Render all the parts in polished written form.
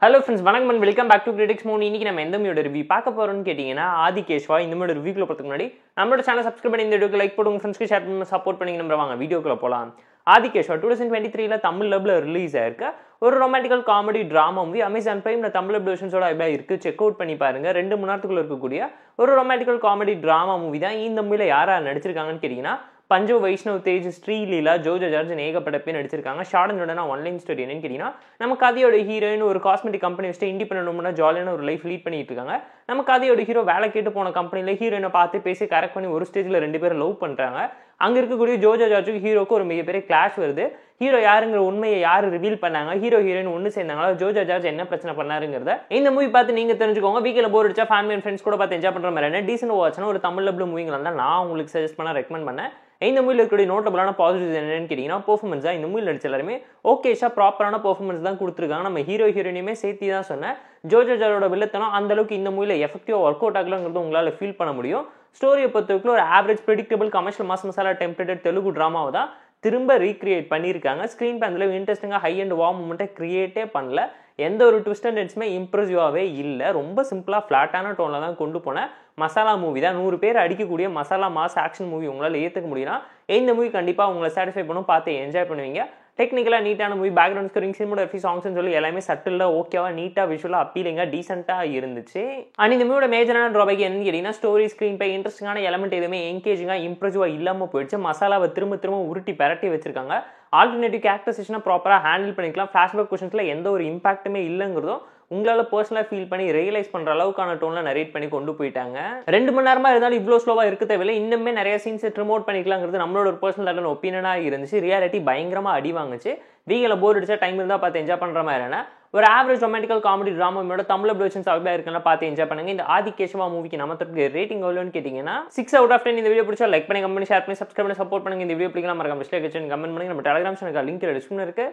Hello friends, வணக்கம் and welcome back to Critics Mode. இன்னைக்கு நம்ம எந்த மூவியோட ரிவ்யூ பார்க்க போறோம்னு கேட்டிங்கன்னா ஆதிகேஷ்வா. இந்த மூவியோட ரிவ்யூக்குள்ள போறதுக்கு முன்னாடி நம்மளோட சேனலை சப்ஸ்கிரைப் பண்ணி இந்த வீடியோக்கு லைக் போடுங்க, ஃப்ரெண்ட்ஸ்க்கு ஷேர் பண்ணி சப்போர்ட் பண்ணி நம்ம வாங்க வீடியோக்குள்ள போலாம். ஆதிகேஷ்வா 2023ல தமிழ் டப்ல ரிலீஸ் ஆயிருக்க ஒரு romantical comedy drama movie. Amazon பிரைம்ல தமிழ் டப் வெர்ஷன்ஸோட அவைலபிளா இருக்கு. செக் அவுட் பண்ணி பாருங்க. 2 மணி நேரத்துக்குள்ள இருக்கக்கூடிய ஒரு ரொமான்டிக்கல் காமெடி டிராமா மூவி தான். இந்த மூவில யாரா நடிச்சிருக்காங்கன்னு கேட்டிங்கன்னா பஞ்சு, வைஷ்ணவ் தேஜ், ஸ்ரீலீலா, ஜோஜா ஜார்ஜ் ஏகப்பட்ட பேர் நடிச்சிருக்காங்க. ஷார்ட் அண்ட் ஒன்லைன் ஸ்டோரி என்னன்னு கேட்டீங்கன்னா, நம்ம கதையோட ஹீரோயின் ஒரு காஸ்மெட்டிக் கம்பெனி வச்சுட்டு இண்டிபெண்டன்ட் ஜாலியான ஒரு லைஃப் லீட் பண்ணிட்டு இருக்காங்க. நம்ம கதையோட ஹீரோ வேலை கேட்டு போன கம்பெனில ஹீரோயினை பார்த்து பேசி கரெக்ட் பண்ணி ஒரு ஸ்டேஜ்ல 2 பேரும் லவ் பண்றாங்க. அங்க இருக்கக்கூடிய ஜோஜா ஜார்ஜுக்கு ஹீரோக்கு ஒரு மிகப்பெரிய கிளாஷ் வருது. ஹீரோ யாருங்கிற உண்மையை யாரு ரிவீல் பண்ணாங்க, ஹீரோ ஹீரோயின் ஒன்று சேர்ந்தாங்களா, ஜோஜா ஜார்ஜ் என்ன பிரச்சனை பண்ணாருங்கிறத இந்த மூவி பார்த்து நீங்க தெரிஞ்சுக்கோங்க. வீக்கில் போர் அடிச்சா ஃபேமிலி அண்ட் ஃப்ரெண்ட்ஸ் கூட பார்த்து என்ஜாய் பண்ற மாதிரி டீசென்ட் வாட்ச்னா ஒரு தமிழ் டப்ல மூவிங்களா தான் நான் உங்களுக்கு சஜஸ்ட் பண்ண ரெக்கமெண்ட் பண்ணேன். இந்த மூவியில் இருக்கக்கூடிய நோட்டபிளான பாசிட்டிவ்ஸ் என்னன்னு கேட்டீங்கன்னா, பெர்ஃபார்மன்ஸ் தான். இந்த மூவியில் நடிச்ச எல்லாருமே ஓகேஷா ப்ராப்பரான பெர்ஃபார்மன்ஸ் தான் கொடுத்துருக்காங்க. நம்ம ஹீரோ ஹீரோயினுமே சேர்த்து தான் சொன்னேன். ஜோஜா ஜாரோட வில்லத்தனம் அந்த அளவுக்கு இந்த மூவியில் எஃபெக்டிவா ஒர்க் அவுட் ஆகலங்கிறது உங்களால் ஃபீல் பண்ண முடியும். ஸ்டோரியை பொறுத்தவரைக்கும் ஒரு average predictable commercial mass masala templated Telugu டிராமாவை தான் திரும்ப ரீக்ரியேட் பண்ணியிருக்காங்க. ஸ்க்ரீன் பேந்தில் இன்ட்ரெஸ்டிங்காக ஹை அண்ட் வார்ம் மூமெண்ட்டை கிரியேட்டே பண்ணல. எந்த ஒரு ட்விஸ்ட் அண்ட் டென்ஸுமே இம்ப்ரெசிவாகவே இல்லை. ரொம்ப சிம்பிளாக ஃப்ளாட்டான டோனில் தான் கொண்டு போனேன். மசாலா மூவி தான். 100 பேர் அடிக்கக்கூடிய மசாலா மாஸ் ஆக்ஷன் மூவி உங்களால் ஏற்றுக்க முடியும்னா இந்த மூவி கண்டிப்பாக உங்களை சாட்டிஸ்ஃபை பண்ணும், பார்த்து என்ஜாய் பண்ணுவீங்க. டெக்னிக்கலாக நீட்டான மூவி, பேக்ரவுண்ட் ஸ்கோரிங், சினிமோகிராஃபி, சாங்ஸ்னு சொல்லி எல்லாமே சட்டிலாக ஓகேவா நீட்டாக விஷுவலாக அப்பீலிங்காக டீசெண்டாக இருந்துச்சு. அண்ட் இந்த மூவியோட மேஜரான ட்ராபேக் என்னன்னு கேட்டிங்கன்னா, ஸ்டோரி, ஸ்க்ரீன் பிளே, இன்ட்ரெஸ்டிங்கான எலமெண்ட் எதுவுமே என்கேஜிங்காக இம்ப்ரெசிவாக இல்லாமல் போயிடுச்சு. மசாலாவை திரும்ப உருட்டி பரட்டி வச்சிருக்காங்க. ஆல்டர்னேட்டிவ் கேரக்டரைசேஷனை ப்ராப்பராக ஹேண்டில் பண்ணிக்கலாம். ஃப்ளாஷ்பேக் கொஸ்டின்ஸில் எந்த ஒரு இம்பாக்ட்டுமே இல்லைங்கிறதும் உங்களால் பர்சனலாக ஃபீல் பண்ணி ரியலைஸ் பண்ணுற அளவுக்கான டோனில் நரேட் பண்ணி கொண்டு போயிட்டாங்க. 2 மணி நேரமாக இருந்தாலும் இவ்வளோ ஸ்லோவாக இருக்க தேவையில்லை. இன்னுமே நிறைய சீன்ஸை ரிமோட் பண்ணிக்கலாங்கிறது நம்மளோட ஒரு பர்சனல் ஒப்பீனியனாக இருந்துச்சு. ரியாலிட்டி பயங்கரமாக அடி வாங்குச்சு. வீக்கில் போர் அடிச்சா டைம் இருந்தால் பார்த்து என்ஜாய் பண்ணுற மாதிரியான ஒரு ஆவரேஜ் ரொமான்டிக்கல் காமெடி டிராமாவோட தமிழ் வெர்ஷன்ஸ் அவைலபிளாக இருக்குன்னா பார்த்து என்ஜாய் பண்ணுங்க. இந்த ஆதிகேஷ்வா மூவிக்கு நம்ம தரப்புக்கு ரேட்டிங் எவ்வளோன்னு கேட்டிங்கன்னா 6 out of 10. இந்த வீடியோ பிடிச்சா லைக் பண்ணி, கமெண்ட் பண்ணி, ஷேர் பண்ணி, சப்ஸ்கிரைப் பண்ணி சப்போர்ட் பண்ணுங்க. இந்த வீடியோ பிடிக்கலாம் மறக்காம கமெண்ட் பண்ணுங்க. நம்ம டெலிகிராம் சேனலுக்கு லிங்க் டிஸ்கிரிப்ஷன் இருக்கு.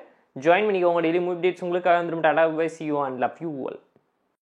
ஜாயின் பண்ணிக்கோங்க. டெய்லி மூவி அப்டேட்ஸ் உங்களுக்காக வந்துடும். Tata bye, see you and love you all.